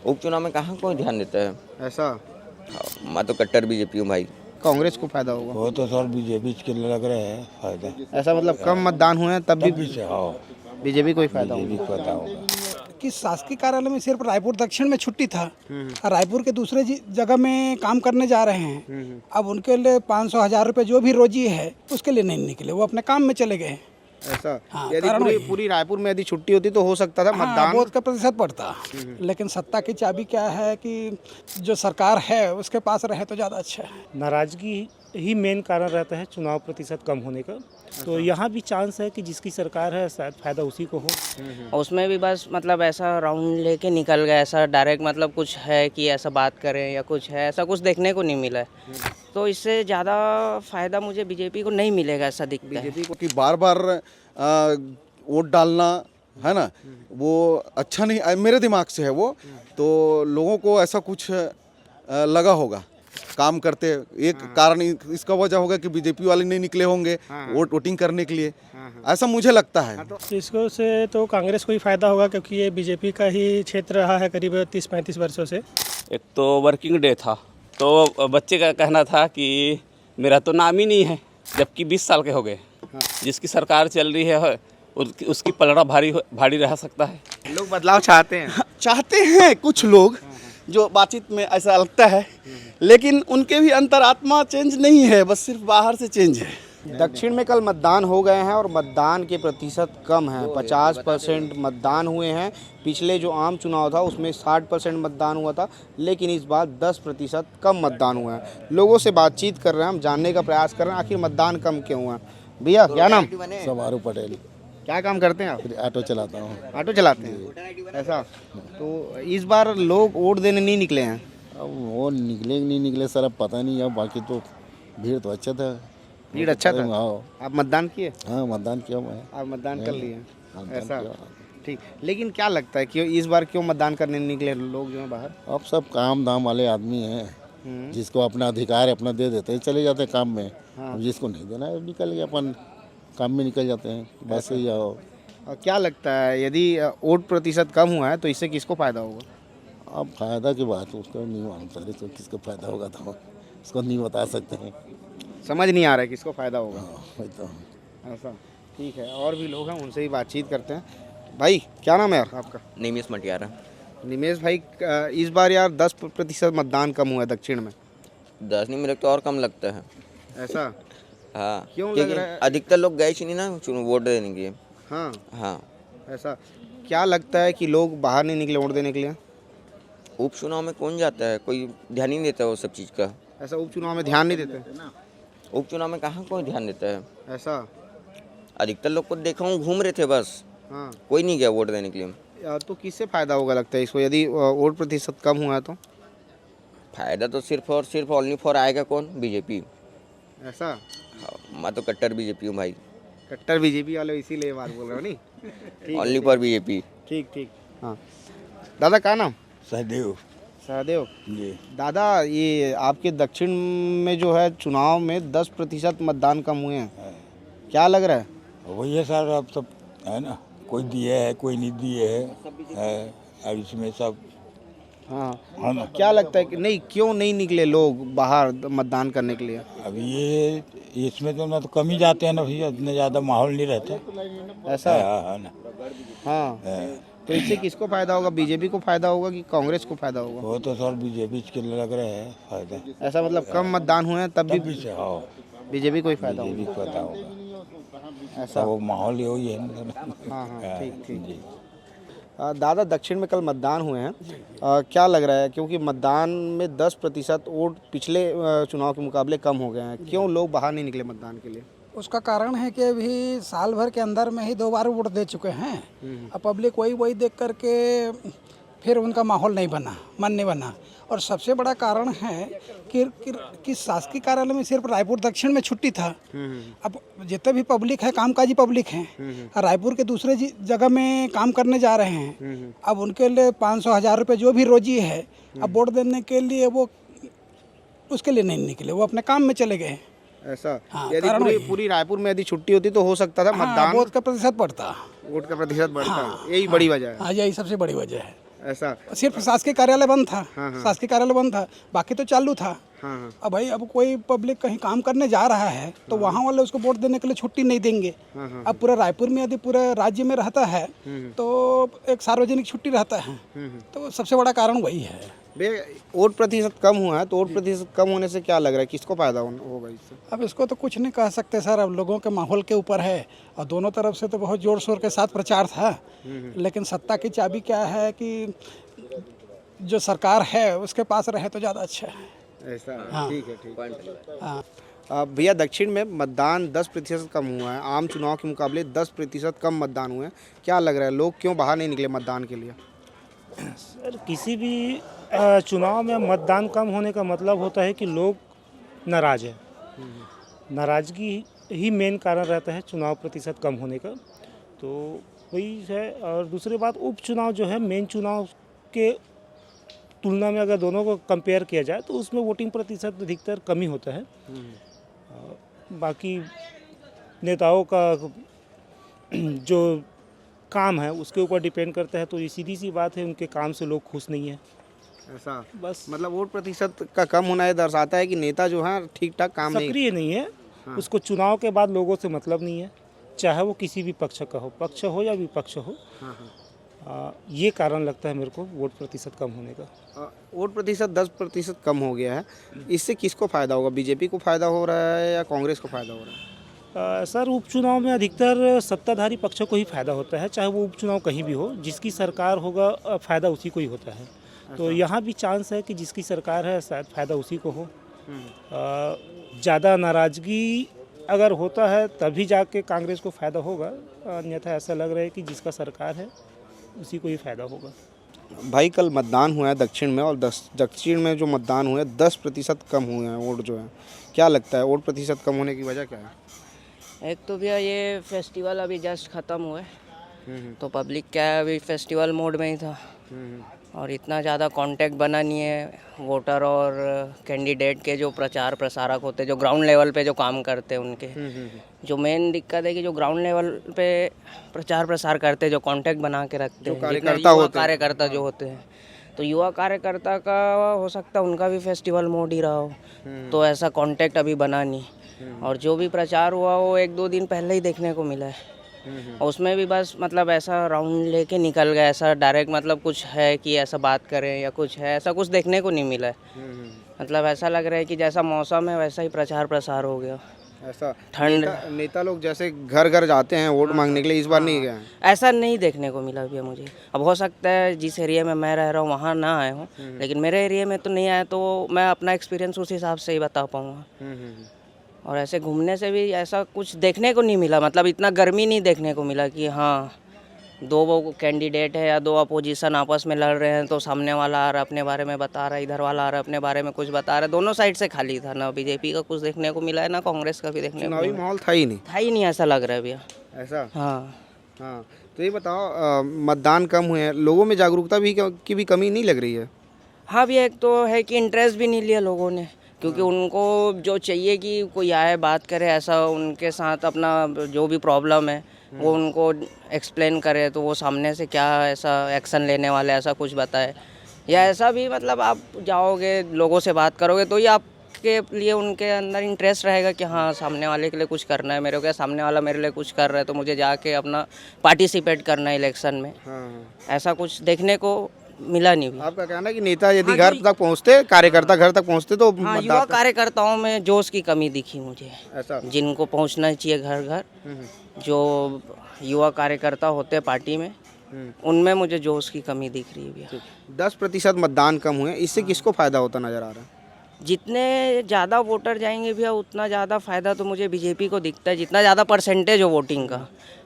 उपचुनाव में कहाँ कोई ध्यान देता है। ऐसा हाँ, मैं तो कट्टर बीजेपी हूँ भाई। कांग्रेस को फायदा होगा। वो तो सर बीजेपी के लिए लग रहे हैं फायदा। ऐसा मतलब कम मतदान हुए हैं तब तब भी भी से हाँ बीजेपी को ही फायदा बीजेपी होगा। को फायदा होगा। कि शासकीय कार्यालय में सिर्फ रायपुर दक्षिण में छुट्टी था और रायपुर के दूसरे जगह में काम करने जा रहे हैं। अब उनके लिए 500,000 रुपये जो भी रोजी है उसके लिए नहीं निकले, वो अपने काम में चले गए। ऐसा हाँ, यदि कारण पूरी वही है। पूरी रायपुर में यदि छुट्टी होती तो हो सकता था हाँ, मतदान। वोट का प्रतिशत बढ़ता। लेकिन सत्ता की चाबी क्या है कि जो सरकार है उसके पास रहे तो ज़्यादा अच्छा है। नाराज़गी ही मेन कारण रहता है चुनाव प्रतिशत कम होने का। तो यहाँ भी चांस है कि जिसकी सरकार है शायद फ़ायदा उसी को हो। उसमें भी बस मतलब ऐसा राउंड लेके निकल गए, ऐसा डायरेक्ट मतलब कुछ है कि ऐसा बात करें या कुछ है, ऐसा कुछ देखने को नहीं मिला है। तो इससे ज़्यादा फ़ायदा मुझे बीजेपी को नहीं मिलेगा ऐसा दिखता है। बीजेपी को कि बार बार वोट डालना है ना, वो अच्छा नहीं मेरे दिमाग से है वो। तो लोगों को ऐसा कुछ लगा होगा काम करते। एक कारण इसका वजह होगा कि बीजेपी वाले नहीं निकले होंगे वोटिंग करने के लिए, ऐसा मुझे लगता है। इसको से तो कांग्रेस को ही फ़ायदा होगा क्योंकि ये बीजेपी का ही क्षेत्र रहा है करीब 30-35 वर्षों से। एक तो वर्किंग डे था तो बच्चे का कहना था कि मेरा तो नाम ही नहीं है, जबकि 20 साल के हो गए। जिसकी सरकार चल रही है उसकी पलड़ा भारी रह सकता है। लोग बदलाव चाहते हैं। चाहते हैं कुछ लोग, जो बातचीत में ऐसा लगता है, लेकिन उनके भी अंतरात्मा चेंज नहीं है, बस सिर्फ बाहर से चेंज है। दक्षिण में कल मतदान हो गए हैं और मतदान के प्रतिशत कम है। 50% मतदान हुए हैं। पिछले जो आम चुनाव था उसमें 60% मतदान हुआ था, लेकिन इस बार 10% कम मतदान हुआ है। लोगों से बातचीत कर रहे हैं, हम जानने का प्रयास कर रहे हैं आखिर मतदान कम क्यों हुआ। भैया क्या नाम? समारू पटेल। क्या काम करते हैं आप? ऑटो चलाता हूँ। ऑटो चलाते हैं। ऐसा तो इस बार लोग वोट देने नहीं निकले हैं। अब वो निकले नहीं निकले सर अब पता नहीं है, बाकी तो भीड़ तो अच्छा था। भीड़ अच्छा था। हाँ आप मतदान किए? हाँ मतदान किया मैं। आप मतदान कर लिए? मतदान ऐसा किया। ठीक। लेकिन क्या लगता है कि इस बार क्यों मतदान करने नहीं निकले लोग जो हैं बाहर? अब सब काम धाम वाले आदमी हैं, जिसको अपना अधिकार है अपना दे देते हैं, चले जाते हैं काम में। अब जिसको नहीं देना है निकल गया, अपन काम में निकल जाते हैं, बस यही आओ। और क्या लगता है यदि वोट प्रतिशत कम हुआ है तो इससे किसको फायदा होगा? अब फायदा की बात उसको नहीं मालूम सर, इसको किसको फायदा होगा तो उसको नहीं बता सकते हैं। समझ नहीं आ रहा है किसको फायदा होगा। वही तो। ऐसा ठीक है, और भी लोग हैं उनसे ही बातचीत करते हैं। भाई क्या नाम है यार आपका? निमेश मटियारा। निमेश भाई, इस बार यार 10% मतदान कम हुआ है दक्षिण में। 10 नहीं, मेरे को तो और कम लगता है। ऐसा हाँ, क्यों लग क्योंकि रहा है? अधिकतर लोग गए ही नहीं ना वोट देने के लिए। हाँ हाँ, ऐसा क्या लगता है कि लोग बाहर नहीं निकले वोट देने के लिए? उपचुनाव में कौन जाता है, कोई ध्यान ही नहीं देता वो सब चीज़ का। ऐसा उपचुनाव में ध्यान नहीं देते? उपचुनाव में कहाँ कोई ध्यान देता है। ऐसा अधिकतर लोग को देखा हूँ घूम रहे थे बस, हाँ। कोई नहीं गया वोट देने के लिए। तो किससे फायदा होगा लगता है इसको यदि वोट प्रतिशत कम हुआ है तो? फायदा तो सिर्फ और सिर्फ ओनली फॉर आएगा कौन? बीजेपी। ऐसा हाँ, मैं तो कट्टर बीजेपी हूँ भाई। कट्टर बीजेपी वाले इसीलिए बात बोल रहे हो नहीं? Only for BJP. ठीक ठीक। हाँ दादा क्या नाम? सहदेव सहदेव जी। दादा, ये आपके दक्षिण में जो है चुनाव में 10% मतदान कम हुए हैं, क्या लग रहा है? वही है सर, अब सब है ना, कोई दिए है कोई नहीं दिए है, अब इसमें सब हाँ है ना। क्या लगता है कि नहीं, क्यों नहीं निकले लोग बाहर मतदान करने के लिए? अब ये इसमें तो ना तो कम ही जाते हैं ना भैया, इतने ज़्यादा माहौल नहीं रहता। ऐसा है ना। हाँ है। तो इससे किसको फायदा होगा? बीजेपी को फायदा होगा कि कांग्रेस को फायदा होगा? वो तो सर बीजेपी के लिए लग रहे हैं फायदा। ऐसा मतलब कम मतदान हुए हैं तब तब भी भी से हाँ बीजेपी को ही फायदा बीजेपी होगा? को फायदा होगा। ऐसा वो माहौल यही है ना। हाँ हाँ ठीक ठीक। जी। दादा, दक्षिण में कल मतदान हुए हैं, क्या लग रहा है? क्योंकि मतदान में 10% वोट पिछले चुनाव के मुकाबले कम हो गए हैं, क्यों लोग बाहर नहीं निकले मतदान के लिए? उसका कारण है कि अभी साल भर के अंदर में ही 2 बार वोट दे चुके हैं। अब पब्लिक वही देख करके फिर उनका माहौल नहीं बना, मन नहीं बना। और सबसे बड़ा कारण है कि शासकीय कार्यालय में सिर्फ रायपुर दक्षिण में छुट्टी था। अब जितने भी पब्लिक है कामकाजी पब्लिक हैं, रायपुर के दूसरे जगह में काम करने जा रहे हैं। अब उनके लिए 500,000 रुपये जो भी रोजी है, अब वोट देने के लिए वो उसके लिए नहीं निकले, वो अपने काम में चले गए। ऐसा हाँ, यदि कारण पूरी रायपुर में यदि छुट्टी होती तो हो सकता था हाँ, मतदान। वोट का प्रतिशत बढ़ता। वोट का प्रतिशत बढ़ता है, यही बड़ी वजह है। हाँ, यही सबसे बड़ी वजह है। ऐसा। सिर्फ शासकीय कार्यालय बंद था, शासकीय कार्यालय बंद था, बाकी तो चालू था। हाँ। अब भाई अब कोई पब्लिक कहीं काम करने जा रहा है तो वहाँ वाले उसको वोट देने के लिए छुट्टी नहीं देंगे। अब पूरे रायपुर में यदि पूरे राज्य में रहता है तो एक सार्वजनिक छुट्टी रहता है, तो सबसे बड़ा कारण वही है। वोट प्रतिशत कम हुआ है, तो वोट प्रतिशत कम होने से क्या लग रहा है, किसको फायदा होगा इससे? अब इसको तो कुछ नहीं कह सकते सर, अब लोगों के माहौल के ऊपर है। और दोनों तरफ से तो बहुत जोर शोर के साथ प्रचार था, लेकिन सत्ता की चाबी क्या है कि जो सरकार है उसके पास रहे तो ज़्यादा अच्छा है। ऐसा। हाँ। ठीक है, ठीक है। हाँ। भैया, दक्षिण में मतदान 10% कम हुआ है, आम चुनाव के मुकाबले 10% कम मतदान हुए हैं। क्या लग रहा है, लोग क्यों बाहर नहीं निकले मतदान के लिए? सर, किसी भी चुनाव में मतदान कम होने का मतलब होता है कि लोग नाराज है। नाराज़गी ही मेन कारण रहता है चुनाव प्रतिशत कम होने का, तो वही है। और दूसरी बात, उपचुनाव जो है मेन चुनाव के तुलना में अगर दोनों को कंपेयर किया जाए तो उसमें वोटिंग प्रतिशत अधिकतर कम ही होता है। बाकी नेताओं का जो काम है उसके ऊपर डिपेंड करता है, तो ये सीधी सी बात है, उनके काम से लोग खुश नहीं है। ऐसा। बस मतलब वोट प्रतिशत का कम होना ये दर्शाता है कि नेता जो है ठीक ठाक काम नहीं। सक्रिय नहीं है। उसको चुनाव के बाद लोगों से मतलब नहीं है, चाहे वो किसी भी पक्ष का हो, पक्ष हो या विपक्ष हो। ये कारण लगता है मेरे को वोट प्रतिशत कम होने का। वोट प्रतिशत 10% कम हो गया है, इससे किसको फायदा होगा? बीजेपी को फायदा हो रहा है या कांग्रेस को फायदा हो रहा है? सर, उपचुनाव में अधिकतर सत्ताधारी पक्षों को ही फायदा होता है, चाहे वो उपचुनाव कहीं भी हो, जिसकी सरकार होगा फायदा उसी को ही होता है। तो यहाँ भी चांस है कि जिसकी सरकार है शायद फायदा उसी को हो। ज़्यादा नाराज़गी अगर होता है तभी जाके कांग्रेस को फायदा होगा, अन्यथा ऐसा लग रहा है कि जिसका सरकार है उसी को ही फायदा होगा। भाई, कल मतदान हुआ है दक्षिण में, और दक्षिण में जो मतदान हुआ है 10% कम हुए हैं वोट जो है। क्या लगता है वोट प्रतिशत कम होने की वजह क्या है? एक तो भैया ये फेस्टिवल अभी जस्ट ख़त्म हुआ है, तो पब्लिक क्या है अभी फेस्टिवल मोड में ही था, और इतना ज़्यादा कांटेक्ट बना नहीं है वोटर और कैंडिडेट के जो प्रचार प्रसारक होते हैं, जो ग्राउंड लेवल पे जो काम करते हैं उनके। जो मेन दिक्कत है कि जो ग्राउंड लेवल पे प्रचार प्रसार करते हैं, जो कांटेक्ट बना के रखते हैं, कार्यकर्ता जो होते हैं, तो युवा कार्यकर्ता का हो सकता है उनका भी फेस्टिवल मोड ही रहा हो, तो ऐसा कांटेक्ट अभी बना नहीं। और जो भी प्रचार हुआ वो 1-2 दिन पहले ही देखने को मिला है, और उसमें भी बस मतलब ऐसा राउंड लेके निकल गया, ऐसा डायरेक्ट मतलब कुछ है कि ऐसा बात करें या कुछ है, ऐसा कुछ देखने को नहीं मिला है। मतलब ऐसा लग रहा है कि जैसा मौसम है वैसा ही प्रचार प्रसार हो गया। ऐसा ठंड नेता लोग जैसे घर घर जाते हैं वोट मांगने के लिए, इस बार नहीं गए हैं। ऐसा नहीं देखने को मिला भैया मुझे। अब हो सकता है जिस एरिया में मैं रह रहा हूँ वहाँ ना आए हूँ, लेकिन मेरे एरिया में तो नहीं आया, तो मैं अपना एक्सपीरियंस उस हिसाब से ही बता पाऊँगा। और ऐसे घूमने से भी ऐसा कुछ देखने को नहीं मिला, मतलब इतना गर्मी नहीं देखने को मिला कि हाँ 2 वो कैंडिडेट है या 2 अपोजिशन आपस में लड़ रहे हैं, तो सामने वाला आ रहा अपने बारे में बता रहा है, इधर वाला आ रहा अपने बारे में कुछ बता रहा है। दोनों साइड से खाली था, ना बीजेपी का कुछ देखने को मिला है ना कांग्रेस का भी देखने को चुनावी मिला। माहौल था ही नहीं, ऐसा लग रहा है भैया। ऐसा। हाँ, तो ये बताओ, मतदान कम हुए हैं, लोगों में जागरूकता की भी कमी नहीं लग रही है? हाँ भैया, एक तो है कि इंटरेस्ट भी नहीं लिया लोगों ने, क्योंकि उनको जो चाहिए कि कोई आए बात करे, ऐसा उनके साथ अपना जो भी प्रॉब्लम है वो उनको एक्सप्लेन करे, तो वो सामने से क्या ऐसा एक्शन लेने वाले ऐसा कुछ बताए, या ऐसा भी मतलब आप जाओगे लोगों से बात करोगे तो ये आपके लिए उनके अंदर इंटरेस्ट रहेगा कि हाँ सामने वाले के लिए कुछ करना है मेरे को, सामने वाला मेरे लिए कुछ कर रहा है तो मुझे जाके अपना पार्टिसिपेट करना है इलेक्शन में। ऐसा कुछ देखने को मिला नहीं भी। आपका कहना है कि नेता यदि घर तक पहुंचते, कार्यकर्ता घर तक पहुंचते तो हाँ, युवा कार्यकर्ताओं में जोश की कमी दिखी मुझे, ऐसा। जिनको पहुंचना चाहिए घर घर, जो युवा कार्यकर्ता होते हैं पार्टी में, उनमें मुझे जोश की कमी दिख रही है भैया। 10% मतदान कम हुए, इससे किसको फायदा होता नजर आ रहा है? जितने ज़्यादा वोटर जाएंगे भैया उतना ज़्यादा फ़ायदा तो मुझे बीजेपी को दिखता है, जितना ज़्यादा परसेंटेज हो वोटिंग का,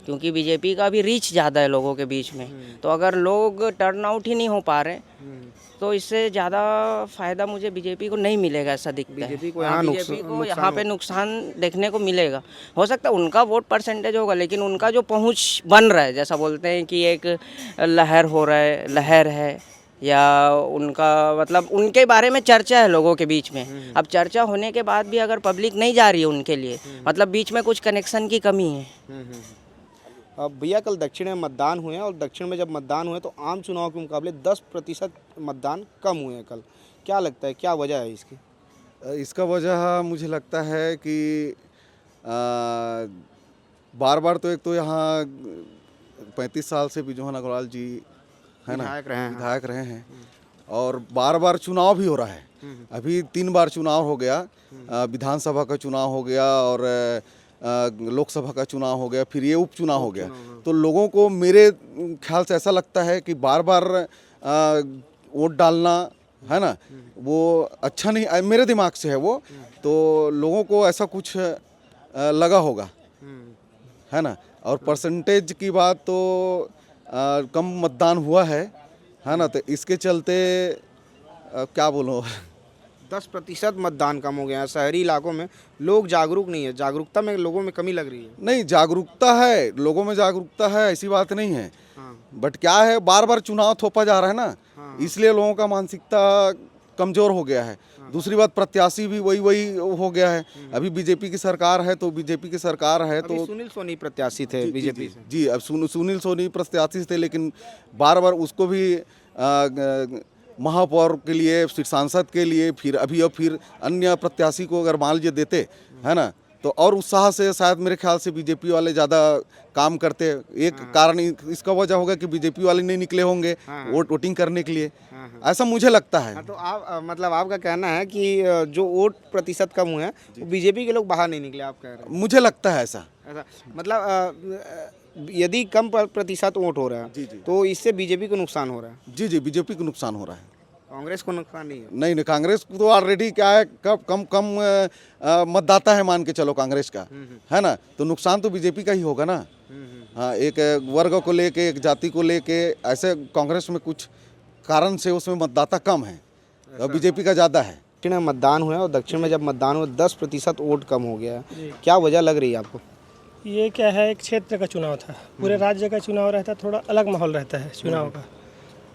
क्योंकि बीजेपी का भी रीच ज़्यादा है लोगों के बीच में। तो अगर लोग टर्न आउट ही नहीं हो पा रहे तो इससे ज़्यादा फ़ायदा मुझे बीजेपी को नहीं मिलेगा, ऐसा दिखता है। बीजेपी को यहाँ पे नुकसान देखने को मिलेगा। हो सकता है उनका वोट परसेंटेज होगा, लेकिन उनका जो पहुँच बन रहा है, जैसा बोलते हैं कि एक लहर हो रहा है, लहर है, या उनका मतलब उनके बारे में चर्चा है लोगों के बीच में। अब चर्चा होने के बाद भी अगर पब्लिक नहीं जा रही है उनके लिए, मतलब बीच में कुछ कनेक्शन की कमी है। अब भैया कल दक्षिण में मतदान हुए हैं और दक्षिण में जब मतदान हुए तो आम चुनाव के मुकाबले 10% मतदान कम हुए हैं कल। क्या लगता है क्या वजह है इसकी? इसका वजह मुझे लगता है कि बार बार तो एक तो यहाँ 35 साल से बिजोहन अग्रवाल जी है ना विधायक रहे हैं और बार बार चुनाव भी हो रहा है। अभी 3 बार चुनाव हो गया, विधानसभा का चुनाव हो गया और लोकसभा का चुनाव हो गया, फिर ये उपचुनाव हो गया। तो लोगों को मेरे ख्याल से ऐसा लगता है कि बार बार वोट डालना है ना वो अच्छा नहीं, मेरे दिमाग से है वो, तो लोगों को ऐसा कुछ लगा होगा है ना। और परसेंटेज की बात तो कम मतदान हुआ है ना, तो इसके चलते क्या बोलूँ 10% मतदान कम हो गया है। शहरी इलाकों में लोग जागरूक नहीं है, जागरूकता में लोगों में कमी लग रही है। नहीं, जागरूकता है, लोगों में जागरूकता है, ऐसी बात नहीं है। बट क्या है बार बार चुनाव थोपा जा रहा है ना, इसलिए लोगों का मानसिकता कमज़ोर हो गया है। दूसरी बात प्रत्याशी भी वही हो गया है। अभी बीजेपी की सरकार है तो बीजेपी की सरकार है तो सुनील सोनी प्रत्याशी थे बीजेपी से। जी अब सुनील सोनी प्रत्याशी थे, लेकिन बार बार उसको भी महापौर के लिए, फिर सांसद के लिए, फिर अभी और फिर अन्य प्रत्याशी को अगर मान लीजिए देते है ना तो और उत्साह से शायद मेरे ख्याल से बीजेपी वाले ज़्यादा काम करते। एक कारण इसका वजह होगा कि बीजेपी वाले नहीं निकले होंगे वोटिंग करने के लिए, ऐसा मुझे लगता है। तो आप मतलब आपका कहना है कि जो वोट प्रतिशत कम हुए हैं वो बीजेपी के लोग बाहर नहीं निकले, आप कह रहे हैं? मुझे लगता है ऐसा मतलब यदि कम प्रतिशत वोट हो रहा है तो इससे बीजेपी को नुकसान हो रहा है। जी बीजेपी को नुकसान हो रहा है, कांग्रेस को नुकसान नहीं है। नहीं, कांग्रेस को तो ऑलरेडी क्या है कम मतदाता है मान के चलो कांग्रेस का, है ना, तो नुकसान तो बीजेपी का ही होगा ना। हाँ, एक वर्ग को लेके, एक जाति को लेके, ऐसे कांग्रेस में कुछ कारण से उसमें मतदाता कम है और बीजेपी का ज़्यादा है। दक्षिण में मतदान हुआ और दक्षिण में जब मतदान हुआ 10% वोट कम हो गया है, क्या वजह लग रही है आपको? ये क्या है, एक क्षेत्र का चुनाव था, पूरे राज्य का चुनाव रहता, थोड़ा अलग माहौल रहता है चुनाव का।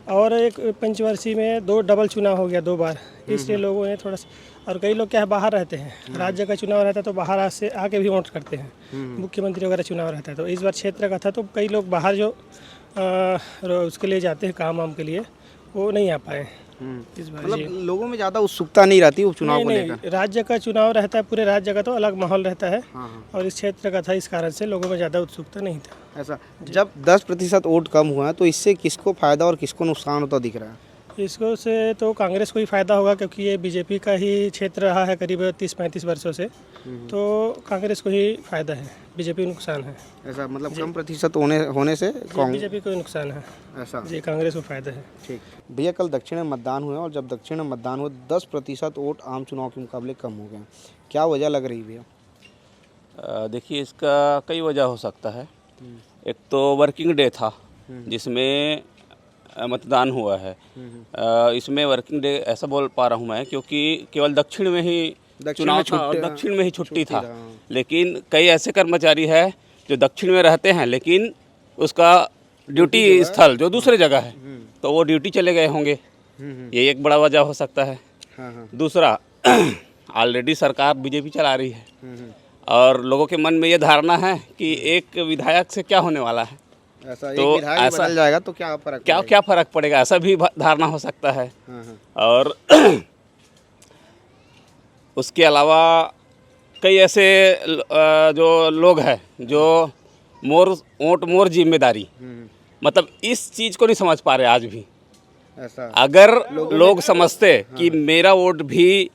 और एक पंचवर्षीय में 2 डबल चुनाव हो गया 2 बार, इसलिए लोगों ने थोड़ा सा, और कई लोग क्या है बाहर रहते हैं, राज्य का चुनाव रहता है तो बाहर से आके भी वोट करते हैं, मुख्यमंत्री वगैरह चुनाव रहता है। तो इस बार क्षेत्र का था तो कई लोग बाहर जो उसके लिए जाते हैं काम वाम के लिए, वो नहीं आ पाए इस बार। मतलब लोगों में ज़्यादा उत्सुकता नहीं रहती उपचुनाव को लेकर। राज्य का चुनाव रहता है, पूरे राज्य का तो अलग माहौल रहता है और इस क्षेत्र का था, इस कारण से लोगों में ज़्यादा उत्सुकता नहीं था। ऐसा जब 10% वोट कम हुआ तो इससे किसको फायदा और किसको नुकसान होता दिख रहा है? इसको से तो कांग्रेस को ही फायदा होगा, क्योंकि ये बीजेपी का ही क्षेत्र रहा है करीब 30-35 वर्षों से, तो कांग्रेस को ही फायदा है, बीजेपी को नुकसान है। ऐसा मतलब कम प्रतिशत होने से बीजेपी को नुकसान है, ऐसा जी, कांग्रेस को फायदा है। ठीक भैया, कल दक्षिण में मतदान हुए और जब दक्षिण में मतदान हुआ 10% वोट आम चुनाव के मुकाबले कम हो गए, क्या वजह लग रही भैया? देखिए, इसका कई वजह हो सकता है। एक तो वर्किंग डे था जिसमें मतदान हुआ है। इसमें वर्किंग डे ऐसा बोल पा रहा हूँ मैं क्योंकि केवल दक्षिण में ही चुनाव था और दक्षिण में ही छुट्टी था। लेकिन कई ऐसे कर्मचारी हैं जो दक्षिण में रहते हैं लेकिन उसका ड्यूटी स्थल जो दूसरे जगह है, तो वो ड्यूटी चले गए होंगे, ये एक बड़ा वजह हो सकता है। दूसरा, ऑलरेडी सरकार बीजेपी चला रही है और लोगों के मन में ये धारणा है कि एक विधायक से क्या होने वाला है, ऐसा तो एक विधायक बदल जाएगा तो क्या फर्क पड़ेगा, ऐसा भी धारणा हो सकता है। और उसके अलावा कई ऐसे जो लोग हैं जो मोर जिम्मेदारी, मतलब इस चीज़ को नहीं समझ पा रहे आज भी। ऐसा अगर लोग समझते कि मेरा वोट भी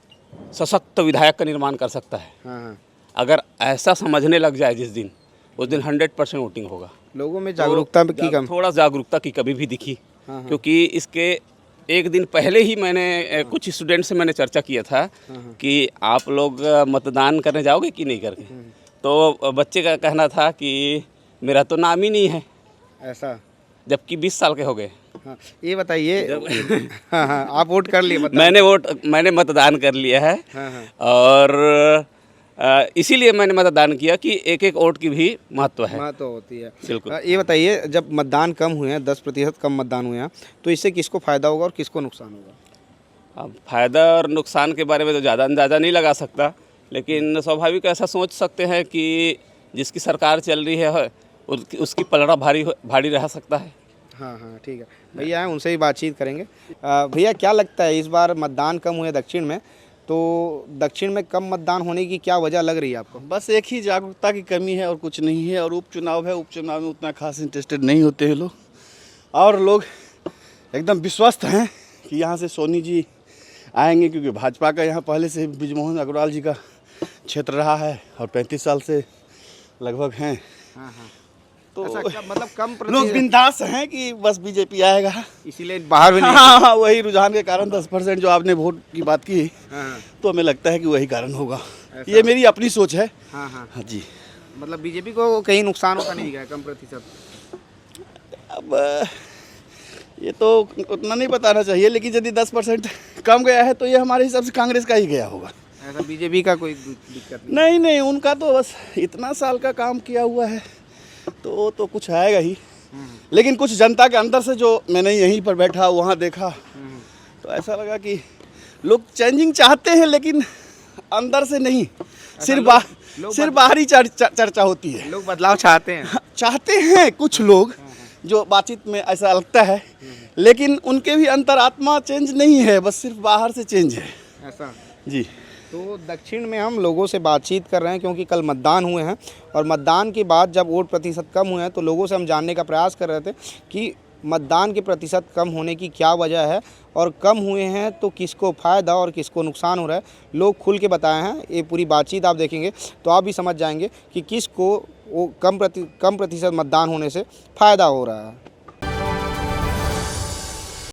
सशक्त विधायक का निर्माण कर सकता है, अगर ऐसा समझने लग जाए जिस दिन, उस दिन 100% वोटिंग होगा। लोगों में जागरूकता की कम, थोड़ा जागरूकता की कभी भी दिखी, क्योंकि इसके एक दिन पहले ही मैंने कुछ स्टूडेंट से मैंने चर्चा किया था कि आप लोग मतदान करने जाओगे कि नहीं करके, तो बच्चे का कहना था कि मेरा तो नाम ही नहीं है, ऐसा, जबकि 20 साल के हो गए। ये बताइए आप वोट कर लिए? मैंने मतदान कर लिया है और इसीलिए मैंने मतदान किया कि एक एक वोट की भी महत्व होती है। बिल्कुल। ये बताइए, जब मतदान कम हुए हैं, 10% कम मतदान हुए हैं, तो इससे किसको फायदा होगा और किसको नुकसान होगा? अब फायदा और नुकसान के बारे में तो ज़्यादा अंदाज़ा नहीं लगा सकता, लेकिन स्वाभाविक ऐसा सोच सकते हैं कि जिसकी सरकार चल रही है उसकी पलड़ा भारी रह सकता है। हाँ हाँ ठीक है, भैया हैं उनसे ही बातचीत करेंगे। भैया क्या लगता है इस बार मतदान कम हुए दक्षिण में, तो दक्षिण में कम मतदान होने की क्या वजह लग रही है आपको? बस एक ही जागरूकता की कमी है और कुछ नहीं है। और उपचुनाव है, उपचुनाव में उतना खास इंटरेस्टेड नहीं होते हैं लोग, और लोग एकदम विश्वस्त हैं कि यहाँ से सोनी जी आएंगे, क्योंकि भाजपा का यहाँ पहले से बृजमोहन अग्रवाल जी का क्षेत्र रहा है और 35 साल से लगभग हैं। हाँ हाँ, तो मतलब कम लोग बिंदास हैं कि बस बीजेपी आएगा, इसीलिए बाहर भी नहीं। हाँ, वही रुझान के कारण 10% जो आपने वोट की बात की, हाँ तो हमें लगता है कि वही कारण होगा। ये मेरी अपनी सोच है। हाँ हाँ, हाँ जी। मतलब बीजेपी को कहीं नुकसान होता नहीं गया कम प्रतिशत? अब ये तो उतना नहीं बताना चाहिए, लेकिन यदि 10% कम गया है तो ये हमारे हिसाब से कांग्रेस का ही गया होगा। ऐसा बीजेपी का कोई दिक्कत नहीं नहीं, उनका तो बस इतना साल का काम किया हुआ है तो कुछ आएगा ही। लेकिन कुछ जनता के अंदर से, जो मैंने यहीं पर बैठा वहाँ देखा, तो ऐसा लगा कि लोग चेंजिंग चाहते हैं, लेकिन अंदर से नहीं, सिर्फ बाहरी चर्चा होती है। लोग बदलाव चाहते हैं। चाहते हैं कुछ लोग, जो बातचीत में ऐसा लगता है, लेकिन उनके भी अंतरात्मा चेंज नहीं है, बस सिर्फ बाहर से चेंज है। ऐसा जी। तो दक्षिण में हम लोगों से बातचीत कर रहे हैं, क्योंकि कल मतदान हुए हैं और मतदान के बाद जब वोट प्रतिशत कम हुए हैं तो लोगों से हम जानने का प्रयास कर रहे थे कि मतदान के प्रतिशत कम होने की क्या वजह है, और कम हुए हैं तो किसको फ़ायदा और किसको नुकसान हो रहा है। लोग खुल के बताए हैं, ये पूरी बातचीत आप देखेंगे तो आप भी समझ जाएंगे कि किसको वो कम प्रतिशत मतदान होने से फ़ायदा हो रहा है।